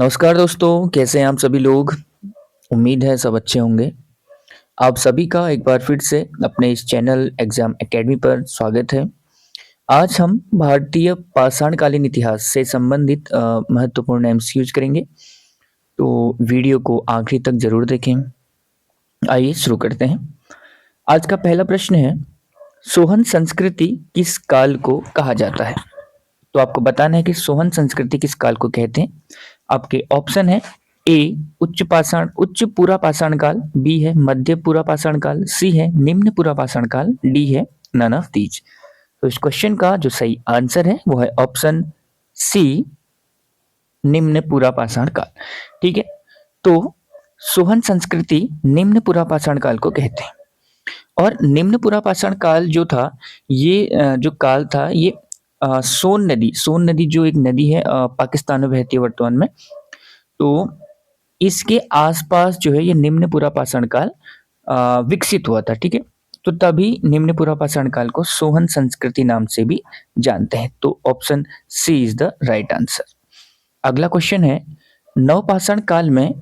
नमस्कार दोस्तों, कैसे हैं आप सभी लोग? उम्मीद है सब अच्छे होंगे। आप सभी का एक बार फिर से अपने इस चैनल एग्जाम एकेडमी पर स्वागत है। आज हम भारतीय पाषाणकालीन इतिहास से संबंधित महत्वपूर्ण एमसीक्यूज करेंगे। तो वीडियो को आखिरी तक जरूर देखें। आइए शुरू करते हैं। आज का पहला प्रश्न है, सोहन संस्कृति किस काल को कहा जाता है? तो आपको बताना है कि सोहन संस्कृति किस काल को कहते हैं। आपके ऑप्शन है ए उच्च पूरा पाषाण काल, बी है मध्य पूरा पाषाण काल, सी है निम्न पूरा पाषाण काल, डी है नन ऑफ दीज। तो इस क्वेश्चन का जो सही आंसर है वो है ऑप्शन सी, निम्न पूरा पाषाण काल। ठीक है, तो सोहन संस्कृति निम्न पूरा पाषाण काल को कहते हैं। और निम्न पूरा पाषाण काल जो था, ये जो काल था ये सोन नदी जो एक नदी है पाकिस्तान में बहती है वर्तमान में, तो इसके आसपास जो है ये निम्न पूरा पाषाण काल विकसित हुआ था। ठीक है, तो तभी निम्न पूरा पाषाण काल को सोहन संस्कृति नाम से भी जानते हैं। तो option C is the right answer. अगला क्वेश्चन है, नवपाषाण काल में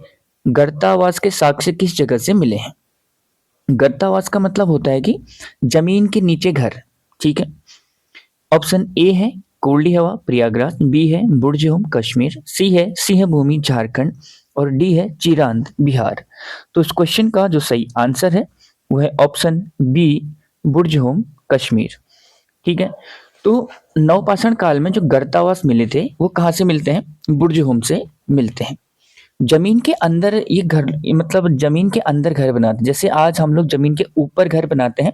गर्तावास के साक्ष्य किस जगह से मिले हैं? गर्तावास का मतलब होता है कि जमीन के नीचे घर। ठीक है, ऑप्शन ए है कोल्डी हवा प्रयागराज, बी है बुर्जहोम कश्मीर, सी है सिंह भूमि झारखंड और डी है चिरांद बिहार। तो इस क्वेश्चन का जो सही आंसर है वो है ऑप्शन बी, बुर्जहोम कश्मीर। ठीक है, तो नवपाषाण काल में जो गर्तावास मिले थे वो कहाँ से मिलते हैं? बुर्जहोम से मिलते हैं। जमीन के अंदर ये घर, मतलब जमीन के अंदर घर बनाते हैं। जैसे आज हम लोग जमीन के ऊपर घर बनाते हैं,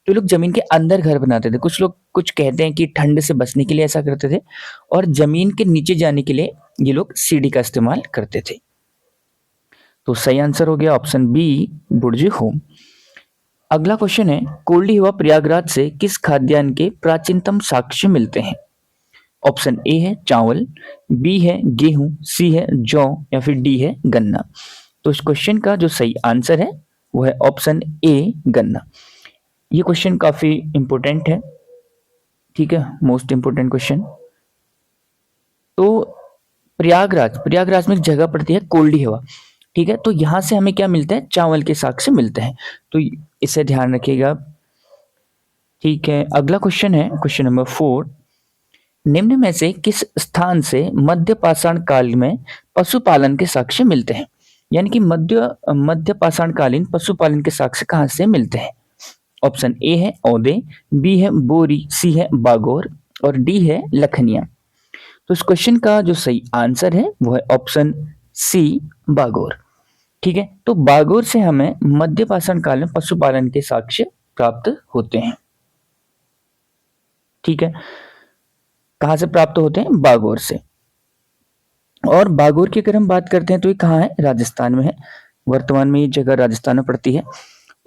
तो लोग जमीन के अंदर घर बनाते थे। कुछ लोग कुछ कहते हैं कि ठंड से बचने के लिए ऐसा करते थे, और जमीन के नीचे जाने के लिए ये लोग सीढ़ी का इस्तेमाल करते थे। तो सही आंसर हो गया ऑप्शन बी, बुर्ज होम। अगला क्वेश्चन है, कोल्डी हवा प्रयागराज से किस खाद्यान्न के प्राचीनतम साक्ष्य मिलते हैं? ऑप्शन ए है चावल, बी है गेहूं, सी है जौ या फिर डी है गन्ना। तो इस क्वेश्चन का जो सही आंसर है वो है ऑप्शन ए, गन्ना। ये क्वेश्चन काफी इंपॉर्टेंट है। ठीक है, मोस्ट इंपॉर्टेंट क्वेश्चन। तो प्रयागराज में एक जगह पड़ती है कोल्डी हवा। ठीक है, तो यहां से हमें क्या मिलता है? चावल के साक्ष्य मिलते हैं। तो इसे ध्यान रखिएगा। ठीक है, अगला क्वेश्चन है क्वेश्चन नंबर 4। निम्न में से किस स्थान से मध्य पाषाण काल में पशुपालन के साक्ष्य मिलते हैं? यानी कि मध्य पाषाण कालीन पशुपालन के साक्ष्य कहाँ से मिलते हैं? ऑप्शन ए है औदे, बी है बोरी, सी है बागोर और डी है लखनिया। तो इस क्वेश्चन का जो सही आंसर है वो है ऑप्शन सी, बागोर। ठीक है, तो बागोर से हमें मध्य पाषाण काल में पशुपालन के साक्ष्य प्राप्त होते हैं। ठीक है, कहां से प्राप्त होते हैं? बागोर से। और बागोर की अगर हम बात करते हैं तो ये कहाँ है? राजस्थान में है। वर्तमान में ये जगह राजस्थान में पड़ती है।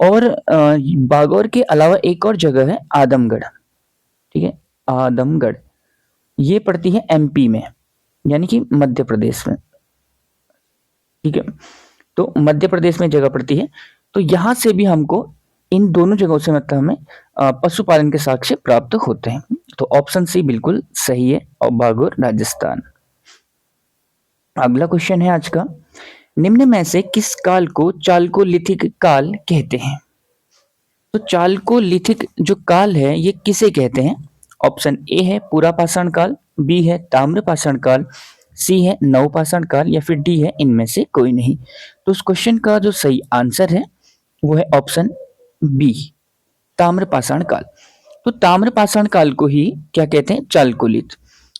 और बागोर के अलावा एक और जगह है आदमगढ़। ठीक है, आदमगढ़ ये पड़ती है एमपी में, यानी कि मध्य प्रदेश में। ठीक है, तो मध्य प्रदेश में जगह पड़ती है। तो यहां से भी हमको इन दोनों जगहों से मतलब हमें पशुपालन के साक्ष्य प्राप्त होते हैं। तो ऑप्शन सी बिल्कुल सही है, और बागोर राजस्थान। अगला क्वेश्चन है आज का, निम्न में से किस काल को चालकोलिथिक काल कहते हैं? तो चालकोलिथिक जो काल है ये किसे कहते हैं? ऑप्शन ए है पूरा पाषाण काल, बी है ताम्र पाषाण काल, सी है नवपाषाण काल या फिर डी है इनमें से कोई नहीं। तो उस क्वेश्चन का जो सही आंसर है वो है ऑप्शन बी, ताम्र पाषाण काल। तो ताम्र पाषाण काल को ही क्या कहते हैं? चालकोलिथ।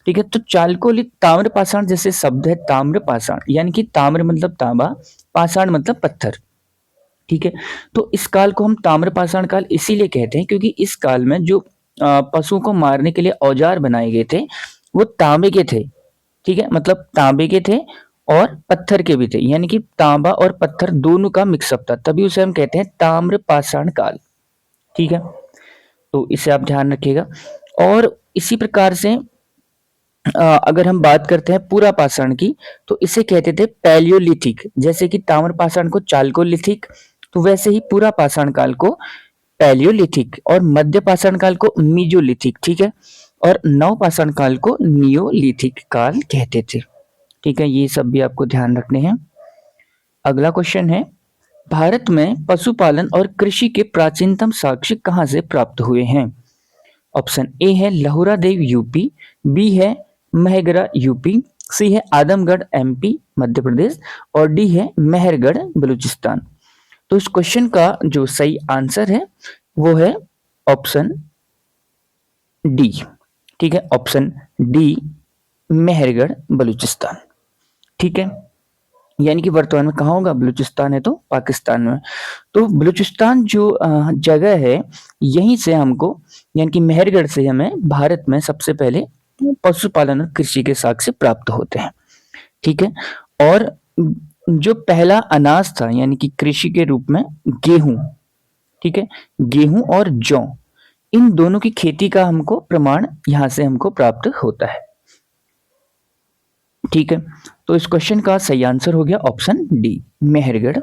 ठीक है, तो चालकोलिथ ताम्र पाषाण जैसे शब्द है, ताम्र पाषाण यानी कि ताम्र मतलब तांबा, पाषाण मतलब पत्थर। ठीक है, तो इस काल को हम ताम्र पाषाण काल इसीलिए कहते हैं क्योंकि इस काल में जो पशुओं को मारने के लिए औजार बनाए गए थे वो तांबे के थे। ठीक है, मतलब तांबे के थे और पत्थर के भी थे, यानी कि तांबा और पत्थर दोनों का मिक्सअप था, तभी उसे हम कहते हैं ताम्र पाषाण काल। ठीक है, तो इसे आप ध्यान रखिएगा। और इसी प्रकार से अगर हम बात करते हैं पूरा पाषाण की, तो इसे कहते थे पैलियोलिथिक। जैसे कि ताम्र पाषाण को चालकोलिथिक, तो वैसे ही पूरा पाषाण काल को पैलियोलिथिक और मध्य पाषाण काल को मीजोलिथिक। ठीक है, और नव पाषाण काल को नियोलिथिक काल कहते थे। ठीक है, ये सब भी आपको ध्यान रखने हैं। अगला क्वेश्चन है, भारत में पशुपालन और कृषि के प्राचीनतम साक्ष्य कहाँ से प्राप्त हुए हैं? ऑप्शन ए है लहुरा देव यूपी, बी है महगरा यूपी, सी है आदमगढ़ एमपी मध्य प्रदेश और डी है मेहरगढ़ बलूचिस्तान। तो इस क्वेश्चन का जो सही आंसर है वो है ऑप्शन डी। ठीक है, ऑप्शन डी मेहरगढ़ बलूचिस्तान। ठीक है, यानी कि वर्तमान में कहाँ होगा? बलूचिस्तान है तो पाकिस्तान में। तो बलूचिस्तान जो जगह है, यहीं से हमको यानी कि मेहरगढ़ से हमें भारत में सबसे पहले पशुपालन और कृषि के साक्ष्य प्राप्त होते हैं। ठीक है, और जो पहला अनाज था यानी कि कृषि के रूप में गेहूं, ठीक है, गेहूं और जौ, इन दोनों की खेती का हमको प्रमाण यहां से हमको प्राप्त होता है। ठीक है, तो इस क्वेश्चन का सही आंसर हो गया ऑप्शन डी मेहरगढ़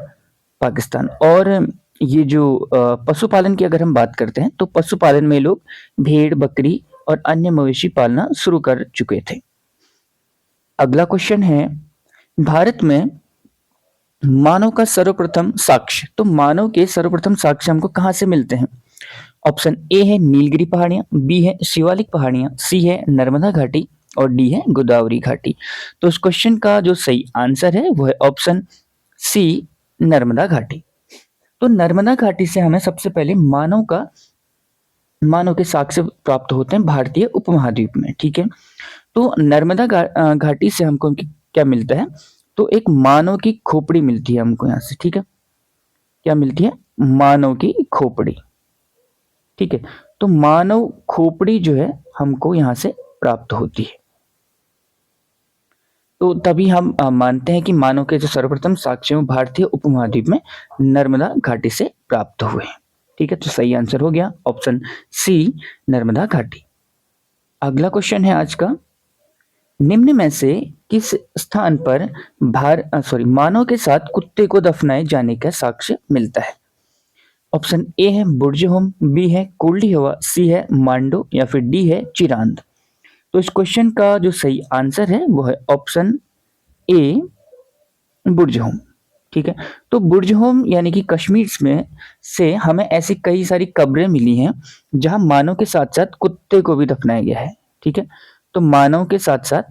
पाकिस्तान। और ये जो पशुपालन की अगर हम बात करते हैं तो पशुपालन में लोग भेड़ बकरी और अन्य मवेशी पालना शुरू कर चुके थे। अगला क्वेश्चन है, भारत में मानव का सर्वप्रथम साक्ष्य, तो मानव के सर्वप्रथम साक्ष्य हमको कहाँ से मिलते हैं? ऑप्शन ए है नीलगिरी पहाड़ियां, बी है शिवालिक पहाड़ियां, सी है नर्मदा घाटी और डी है गोदावरी घाटी। तो इस क्वेश्चन का जो सही आंसर है वो है ऑप्शन सी नर्मदा घाटी। तो नर्मदा घाटी से हमें सबसे पहले मानव के साक्ष्य प्राप्त होते हैं भारतीय उपमहाद्वीप में। ठीक है, तो नर्मदा घाटी से हमको क्या मिलता है? तो एक मानव की खोपड़ी मिलती है हमको यहाँ से। ठीक है, क्या मिलती है? मानव की खोपड़ी। ठीक है, तो मानव खोपड़ी जो है हमको यहाँ से प्राप्त होती है। तो तभी हम मानते हैं कि मानव के जो सर्वप्रथम साक्ष्य भारतीय उपमहाद्वीप में नर्मदा घाटी से प्राप्त हुए हैं। ठीक है, तो सही आंसर हो गया ऑप्शन सी नर्मदा घाटी। अगला क्वेश्चन है आज का, निम्न में से किस स्थान पर मानव के साथ कुत्ते को दफनाए जाने का साक्ष्य मिलता है? ऑप्शन ए है बुर्जहोम, बी है कोल्डी हवा, सी है मांडो या फिर डी है चिरांद। तो इस क्वेश्चन का जो सही आंसर है वो है ऑप्शन ए बुर्जहोम। ठीक है, तो बुर्जहोम यानी कि कश्मीर में से हमें ऐसी कई सारी कब्रें मिली हैं जहां मानव के साथ साथ कुत्ते को भी दफनाया गया है। ठीक है, तो मानव के साथ साथ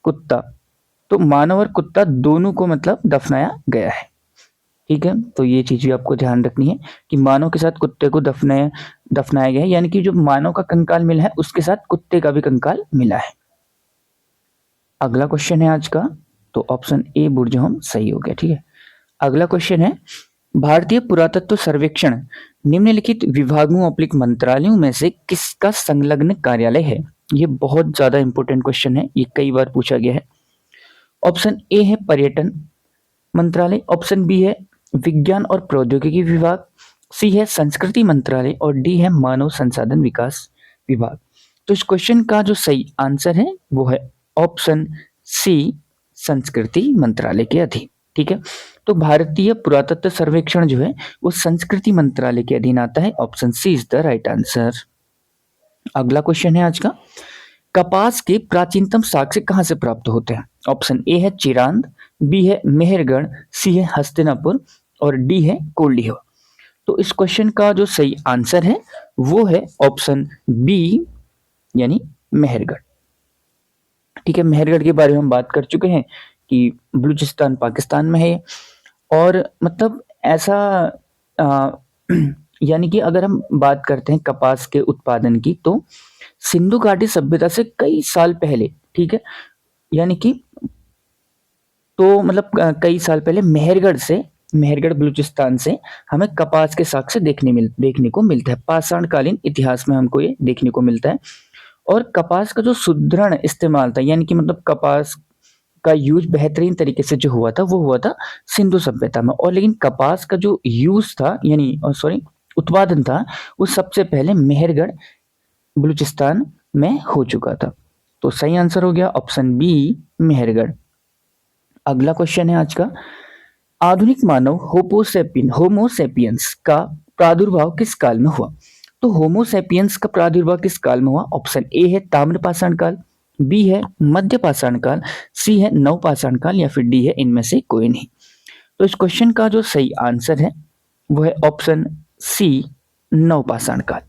कुत्ता, तो मानव और कुत्ता दोनों को मतलब दफनाया गया है। ठीक है, तो ये चीज भी आपको ध्यान रखनी है कि मानव के साथ कुत्ते को दफनाया गया है, यानी कि जो मानव का कंकाल मिला है उसके साथ कुत्ते का भी कंकाल मिला है। अगला क्वेश्चन है आज का, तो ऑप्शन ए बुर्जहोम सही हो गया। ठीक है, अगला क्वेश्चन है, भारतीय पुरातत्व सर्वेक्षण निम्नलिखित विभागों अप्लिक मंत्रालयों में से किसका संलग्न कार्यालय है? ये बहुत ज्यादा इंपॉर्टेंट क्वेश्चन है, ये कई बार पूछा गया है। ऑप्शन ए है पर्यटन मंत्रालय, ऑप्शन बी है विज्ञान और प्रौद्योगिकी विभाग, सी है संस्कृति मंत्रालय और डी है मानव संसाधन विकास विभाग। तो इस क्वेश्चन का जो सही आंसर है वो है ऑप्शन सी संस्कृति मंत्रालय के अधीन। ठीक है, तो भारतीय पुरातत्व सर्वेक्षण जो है वो संस्कृति मंत्रालय के अधीन आता है। Option C is the right answer. अगला क्वेश्चन है आज का, कपास के प्राचीनतम साक्ष्य कहाँ से प्राप्त होते हैं? ऑप्शन ए है चिरांद, बी है मेहरगढ़, सी है हस्तिनापुर और डी है कोल्डीहो। तो इस क्वेश्चन का जो सही आंसर है वो है ऑप्शन बी यानी मेहरगढ़। ठीक है, मेहरगढ़ के बारे में हम बात कर चुके हैं कि बलूचिस्तान पाकिस्तान में है। और मतलब ऐसा यानी कि अगर हम बात करते हैं कपास के उत्पादन की, तो सिंधु घाटी सभ्यता से कई साल पहले, ठीक है, यानी कि तो मतलब कई साल पहले मेहरगढ़ बलूचिस्तान से हमें कपास के साक्ष्य देखने को मिलता है। पाषाण कालीन इतिहास में हमको ये देखने को मिलता है। और कपास का जो सुदृढ़ इस्तेमाल था, यानी कि मतलब कपास का यूज बेहतरीन तरीके से जो हुआ था वो हुआ था सिंधु सभ्यता में। और लेकिन कपास का जो यूज था यानी उत्पादन था वो सबसे पहले मेहरगढ़ बलूचिस्तान में हो चुका था। तो सही आंसर हो गया ऑप्शन बी मेहरगढ़। अगला क्वेश्चन है आज का, आधुनिक मानव होमोसेपियंस का प्रादुर्भाव किस काल में हुआ? तो होमोसेपियंस का प्रादुर्भाव किस काल में हुआ? ऑप्शन ए है ताम्रपाषाण काल, बी है मध्य पाषाण काल, सी है नव पाषाण काल या फिर डी है इनमें से कोई नहीं। तो इस क्वेश्चन का जो सही आंसर है वो है ऑप्शन सी, नव पाषाण काल।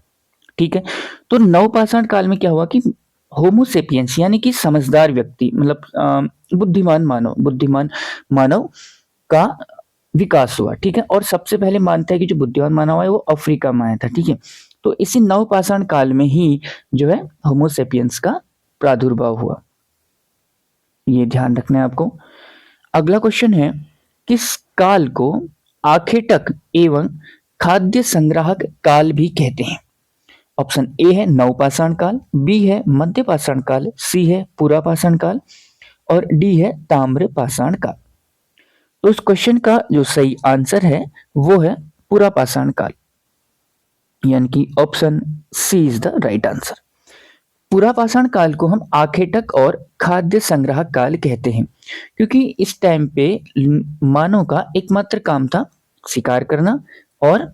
ठीक है, तो नव पाषाण काल में क्या हुआ कि होमोसेपियंस यानी कि समझदार व्यक्ति, मतलब बुद्धिमान मानव का विकास हुआ। ठीक है, और सबसे पहले मानता है कि जो बुद्धिमान मानव है वो अफ्रीका में आया था। ठीक है, तो इसी नवपाषाण काल में ही जो है होमोसेपियंस का प्रादुर्भाव हुआ, ये ध्यान रखना है आपको। अगला क्वेश्चन है, किस काल को आखेटक एवं खाद्य संग्राहक काल भी कहते हैं? ऑप्शन ए है नवपाषाण काल, बी है मध्य पाषाण काल, सी है पुरापाषाण काल और डी है ताम्र पाषाण काल। तो इस क्वेश्चन का जो सही आंसर है वो है पुरापाषाण काल, यानी कि option C is the right answer. पुरापाषाण काल को हम आखेटक और खाद्य संग्रह काल कहते हैं, क्योंकि इस टाइम पे मानव का एकमात्र काम था शिकार करना और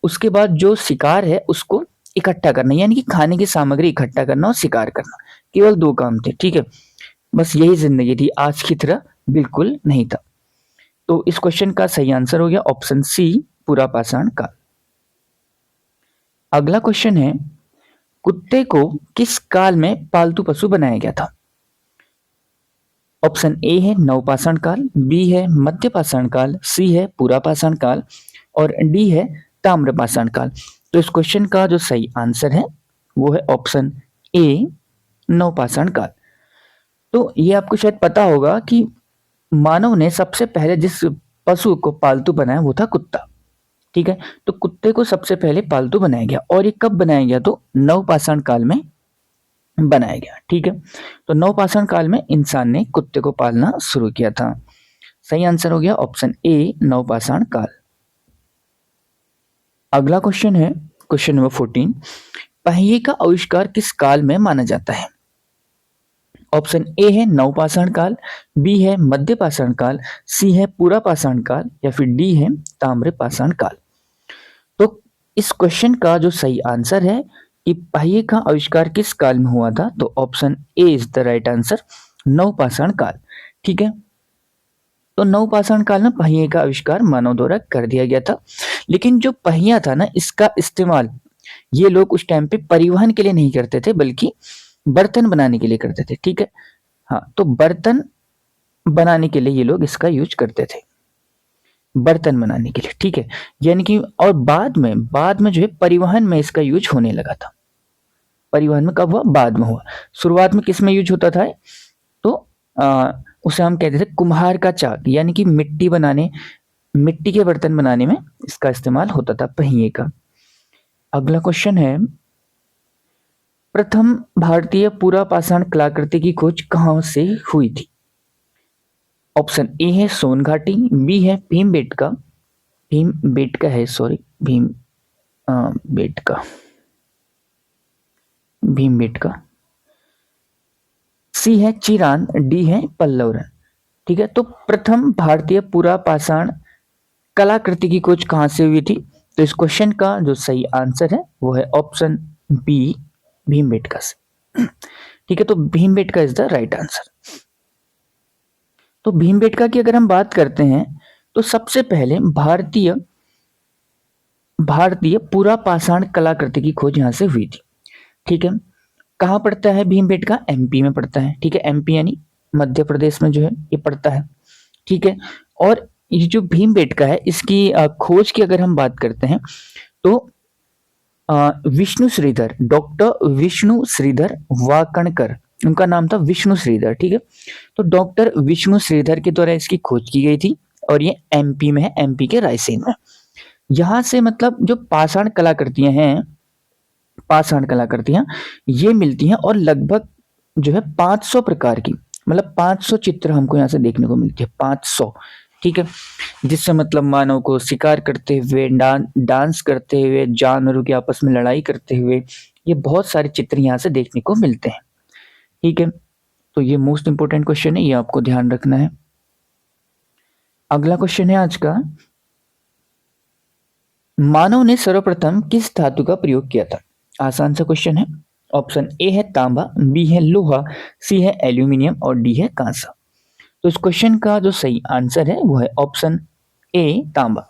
उसके बाद जो शिकार है उसको इकट्ठा करना, यानी कि खाने की सामग्री इकट्ठा करना और शिकार करना, केवल दो काम थे। ठीक है, बस यही जिंदगी थी, आज की तरह बिल्कुल नहीं था। तो इस क्वेश्चन का सही आंसर हो गया ऑप्शन सी, पुरापाषाण काल। अगला क्वेश्चन है, कुत्ते को किस काल में पालतू पशु बनाया गया था? ऑप्शन ए है नवपाषाण काल, बी है मध्य पाषाण काल, सी है पुरापाषाण काल और डी है ताम्रपाषाण काल। तो इस क्वेश्चन का जो सही आंसर है वो है ऑप्शन ए, नवपाषाण काल। तो ये आपको शायद पता होगा कि मानव ने सबसे पहले जिस पशु को पालतू बनाया वो था कुत्ता। ठीक है, तो कुत्ते को सबसे पहले पालतू बनाया गया और ये कब बनाया गया? तो नवपाषाण काल में बनाया गया। ठीक है, तो नवपाषाण काल में इंसान ने कुत्ते को पालना शुरू किया था। सही आंसर हो गया ऑप्शन ए, नवपाषाण काल। अगला क्वेश्चन है क्वेश्चन नंबर 14, पहिए का आविष्कार किस काल में माना जाता है? ऑप्शन ए है नवपाषाण काल, बी है मध्य पाषाण काल, सी है पुरापाषाण काल या फिर डी है ताम्रपाषाण काल। तो इस क्वेश्चन का जो सही आंसर है कि पहिए का आविष्कार किस काल में हुआ था, तो option A is the right answer, नवपाषाण काल। ठीक है, तो नवपाषाण काल में पहिए का आविष्कार मानव द्वारा कर दिया गया था। लेकिन जो पहिया था ना, इसका इस्तेमाल ये लोग उस टाइम पे परिवहन के लिए नहीं करते थे बल्कि बर्तन बनाने के लिए करते थे। ठीक है, हाँ, तो बर्तन बनाने के लिए ये लोग इसका यूज करते थे, बर्तन बनाने के लिए। ठीक है, यानी कि और बाद में जो है परिवहन में इसका यूज होने लगा था। परिवहन में कब हुआ? बाद में हुआ। शुरुआत में किस में यूज होता था? तो उसे हम कहते थे कुम्हार का चाक, यानी कि मिट्टी के बर्तन बनाने में इसका इस्तेमाल होता था पहिए का। अगला क्वेश्चन है, प्रथम भारतीय पुरापाषाण कलाकृति की खोज कहां से हुई थी? ऑप्शन ए है सोन घाटी, बी है भीमबेटका, सी है चिरान, डी है पल्लवरन। ठीक है, तो प्रथम भारतीय पुरापाषाण कलाकृति की खोज कहां से हुई थी? तो इस क्वेश्चन का जो सही आंसर है वो है ऑप्शन बी, भीमबेटका से। ठीक है, तो Bhimbetka is the right answer. तो भीमबेटका की अगर हम बात करते हैं तो सबसे पहले भारतीय पुरापाषाण कलाकृति की खोज यहां से हुई थी। ठीक है, कहाँ पड़ता है भीमबेटका? एमपी में पड़ता है। ठीक है, एमपी यानी मध्य प्रदेश में जो है ये पड़ता है। ठीक है, और ये जो भीमबेटका है इसकी खोज की अगर हम बात करते हैं तो डॉक्टर विष्णु श्रीधर वाकणकर, उनका नाम था विष्णु श्रीधर। ठीक है, तो डॉक्टर विष्णु श्रीधर के द्वारा इसकी खोज की गई थी और ये एमपी में है, एमपी के रायसेन में। यहाँ से मतलब जो पाषाण कलाकृतियां ये मिलती हैं और लगभग जो है 500 प्रकार की, मतलब 500 चित्र हमको यहाँ से देखने को मिलती है, 500। ठीक है, जिससे मतलब मानव को शिकार करते हुए, डांस करते हुए, जानवरों की आपस में लड़ाई करते हुए, ये बहुत सारे चित्र यहाँ से देखने को मिलते हैं। ठीक है, तो ये मोस्ट इंपोर्टेंट क्वेश्चन है, ये आपको ध्यान रखना है। अगला क्वेश्चन है आज का, मानव ने सर्वप्रथम किस धातु का प्रयोग किया था? आसान सा क्वेश्चन है। ऑप्शन ए है तांबा, बी है लोहा, सी है एल्यूमिनियम और डी है कांसा। तो इस क्वेश्चन का जो सही आंसर है वो है ऑप्शन ए तांबा।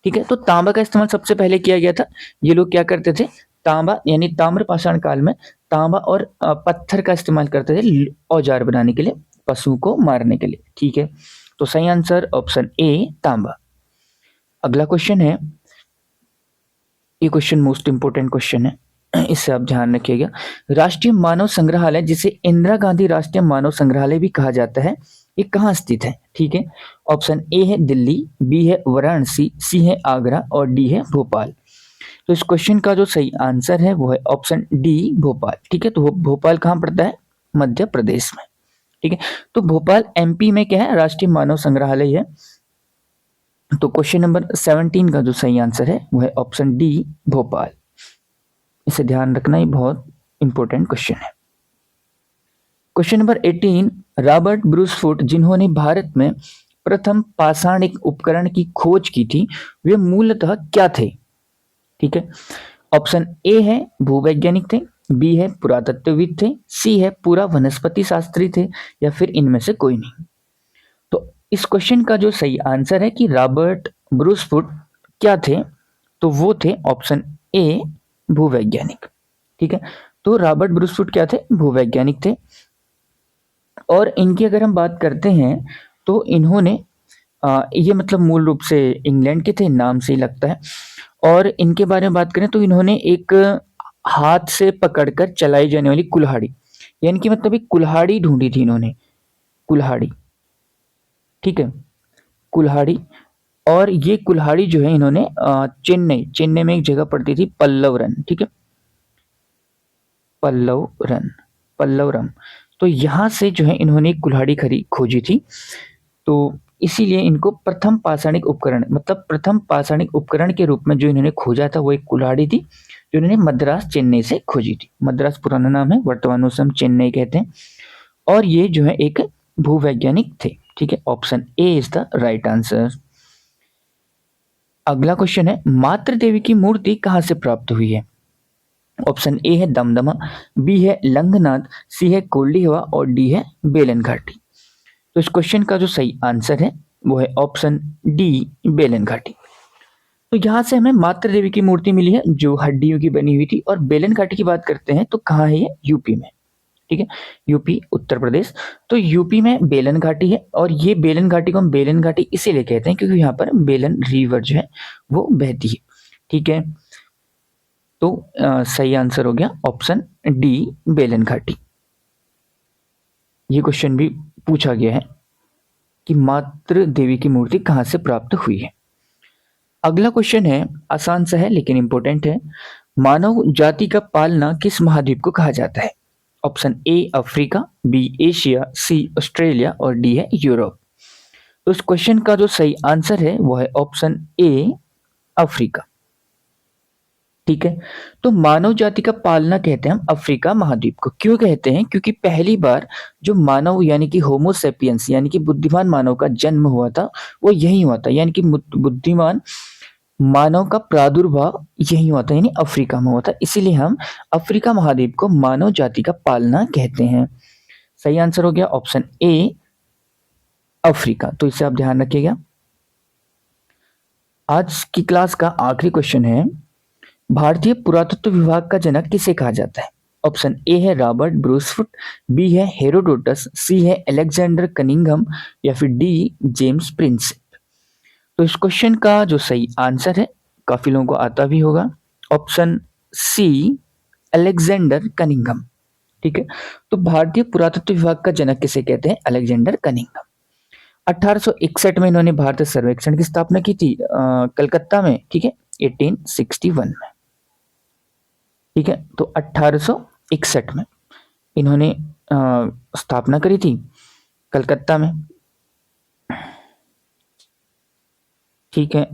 ठीक है, तो तांबा का इस्तेमाल सबसे पहले किया गया था। ये लोग क्या करते थे, तांबा यानी ताम्र पाषाण काल में तांबा और पत्थर का इस्तेमाल करते थे औजार बनाने के लिए, पशु को मारने के लिए। ठीक है, तो सही आंसर ऑप्शन ए तांबा। अगला क्वेश्चन है, ये क्वेश्चन मोस्ट इंपोर्टेंट क्वेश्चन है, इससे आप ध्यान रखिएगा। राष्ट्रीय मानव संग्रहालय, जिसे इंदिरा गांधी राष्ट्रीय मानव संग्रहालय भी कहा जाता है, ये कहाँ स्थित है? ठीक है, ऑप्शन ए है दिल्ली, बी है वाराणसी, सी है आगरा और डी है भोपाल। तो इस क्वेश्चन का जो सही आंसर है वो है ऑप्शन डी भोपाल। ठीक है, तो भोपाल कहाँ पड़ता है? मध्य प्रदेश में। ठीक है, तो भोपाल एमपी में क्या है? राष्ट्रीय मानव संग्रहालय है। तो क्वेश्चन नंबर 17 का जो सही आंसर है वो है ऑप्शन डी भोपाल। इसे ध्यान रखना, ही बहुत इंपॉर्टेंट क्वेश्चन है। Question number 18, Robert Bruce foot, जिन्होंने भारत में प्रथम पाषाणिक उपकरण की खोज की थी, वे मूलतः क्या थे? ठीक है, ऑप्शन ए है भूवैज्ञानिक थे, बी है पुरातत्वविद थे, सी है पूरा वनस्पति शास्त्री थे, या फिर इनमें से कोई नहीं। तो इस क्वेश्चन का जो सही आंसर है कि रॉबर्ट ब्रूस फुट क्या थे, तो वो थे ऑप्शन ए भूवैज्ञानिक। ठीक है, तो रॉबर्ट ब्रूस फुट क्या थे? भूवैज्ञानिक थे। और इनकी अगर हम बात करते हैं तो इन्होंने ये मतलब मूल रूप से इंग्लैंड के थे, नाम से ही लगता है। और इनके बारे में बात करें तो इन्होंने एक हाथ से पकड़कर चलाई जाने वाली कुल्हाड़ी, यानी कि मतलब एक कुल्हाड़ी ढूंढी थी इन्होंने, कुल्हाड़ी। ठीक है, कुल्हाड़ी। और ये कुल्हाड़ी जो है इन्होंने चेन्नई में एक जगह पड़ती थी पल्लवरन। ठीक है, पल्लवरम। तो यहाँ से जो है इन्होंने एक कुल्हाड़ी खोजी थी। तो इसीलिए इनको प्रथम पाषाणिक उपकरण, मतलब प्रथम पाषाणिक उपकरण के रूप में जो इन्होंने खोजा था वो एक कुल्हाड़ी थी, जो इन्होंने मद्रास चेन्नई से खोजी थी। मद्रास पुराना नाम है, वर्तमान में उसे हम चेन्नई कहते हैं। और ये जो है एक भूवैज्ञानिक थे। ठीक है, option A is the right answer. अगला क्वेश्चन है, मातृ देवी की मूर्ति कहाँ से प्राप्त हुई है? ऑप्शन ए है दमदमा, बी है लंगनाथ, सी है कोल्डी हवा और डी है बेलन घाटी। तो इस क्वेश्चन का जो सही आंसर है वो है ऑप्शन डी बेलन घाटी। तो यहाँ से हमें मातृ देवी की मूर्ति मिली है जो हड्डियों की बनी हुई थी। और बेलन घाटी की बात करते हैं तो कहाँ है ये? यूपी में। ठीक है, यूपी उत्तर प्रदेश। तो यूपी में बेलन घाटी है। और ये बेलन घाटी को हम बेलन घाटी इसीलिए कहते हैं क्योंकि यहाँ पर बेलन रिवर जो है वो बहती है। ठीक है, तो सही आंसर हो गया ऑप्शन डी बेलन घाटी। ये क्वेश्चन भी पूछा गया है कि मातृ देवी की मूर्ति कहाँ से प्राप्त हुई है। अगला क्वेश्चन है, आसान सा है लेकिन इंपॉर्टेंट है। मानव जाति का पालना किस महाद्वीप को कहा जाता है? Option A Africa, B Asia, C Australia और डी है यूरोप। तो इस क्वेश्चन का जो सही आंसर है वो है ऑप्शन ए अफ्रीका। ठीक है, तो मानव जाति का पालना कहते हैं हम अफ्रीका महाद्वीप को। क्यों कहते हैं? क्योंकि पहली बार जो मानव यानी कि होमो सेपियंस यानी कि बुद्धिमान मानव का जन्म हुआ था वो यही हुआ था, यानी कि बुद्धिमान मानव का प्रादुर्भाव यही हुआ था, यानी अफ्रीका में हुआ था। इसीलिए हम अफ्रीका महाद्वीप को मानव जाति का पालना कहते हैं। सही आंसर हो गया ऑप्शन ए अफ्रीका। तो इसे आप ध्यान रखिएगा। आज की क्लास का आखिरी क्वेश्चन है, भारतीय पुरातत्व विभाग का जनक किसे कहा जाता है? ऑप्शन ए है रॉबर्ट ब्रूस फुट, बी है हेरोडोटस, सी है अलेक्जेंडर कनिंघम या फिर डी जेम्स प्रिंसेप। तो इस क्वेश्चन का जो सही आंसर है, काफी लोगों को आता भी होगा, ऑप्शन सी अलेक्जेंडर कनिंघम। ठीक है, तो भारतीय पुरातत्व विभाग का जनक किसे कहते हैं? Alexander Cunningham. 1861 में इन्होंने भारतीय सर्वेक्षण की स्थापना की थी कलकत्ता में। ठीक है, 1861 में। ठीक है, तो 1861 में इन्होंने स्थापना करी थी कलकत्ता में। ठीक है,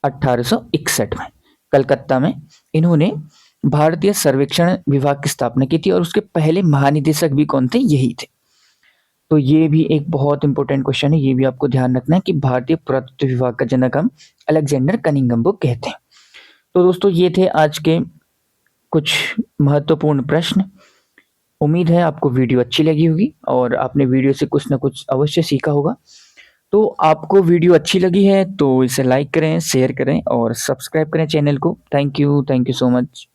1861 में कलकत्ता में इन्होंने भारतीय सर्वेक्षण विभाग की स्थापना की थी। और उसके पहले महानिदेशक भी कौन थे? यही थे। तो ये भी एक बहुत इंपॉर्टेंट क्वेश्चन है, ये भी आपको ध्यान रखना है कि भारतीय पुरातत्व विभाग का जनक हम अलेक्जेंडर कनिंघम को कहते हैं। तो दोस्तों ये थे आज के कुछ महत्वपूर्ण प्रश्न। उम्मीद है आपको वीडियो अच्छी लगी होगी और आपने वीडियो से कुछ ना कुछ अवश्य सीखा होगा। तो आपको वीडियो अच्छी लगी है तो इसे लाइक करें, शेयर करें और सब्सक्राइब करें चैनल को। Thank you so much.